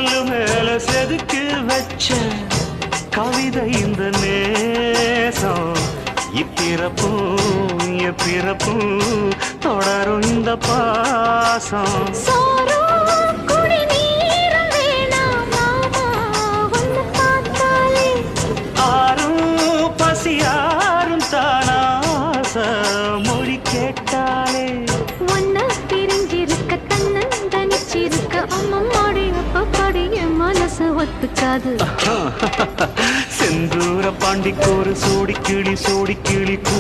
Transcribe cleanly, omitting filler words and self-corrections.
கல்லு மேல செதுக்கு வச்ச கவிதை இந்த நேசம். இப்பிறப்பும் எப்பிறப்பும் தொடரும் இந்த பாசம். ஆரும் பசியாரும் தானாச மொழி கேட்டாலே ஒன்ன பிரிஞ்சிருக்க தன்னந்தனிச்சிருக்க அம்மம்மாடி அப்படி என் மனசு ஒத்துக்காது. செந்தூர பாண்டிக்கு ஒரு சோடி கிளி கூ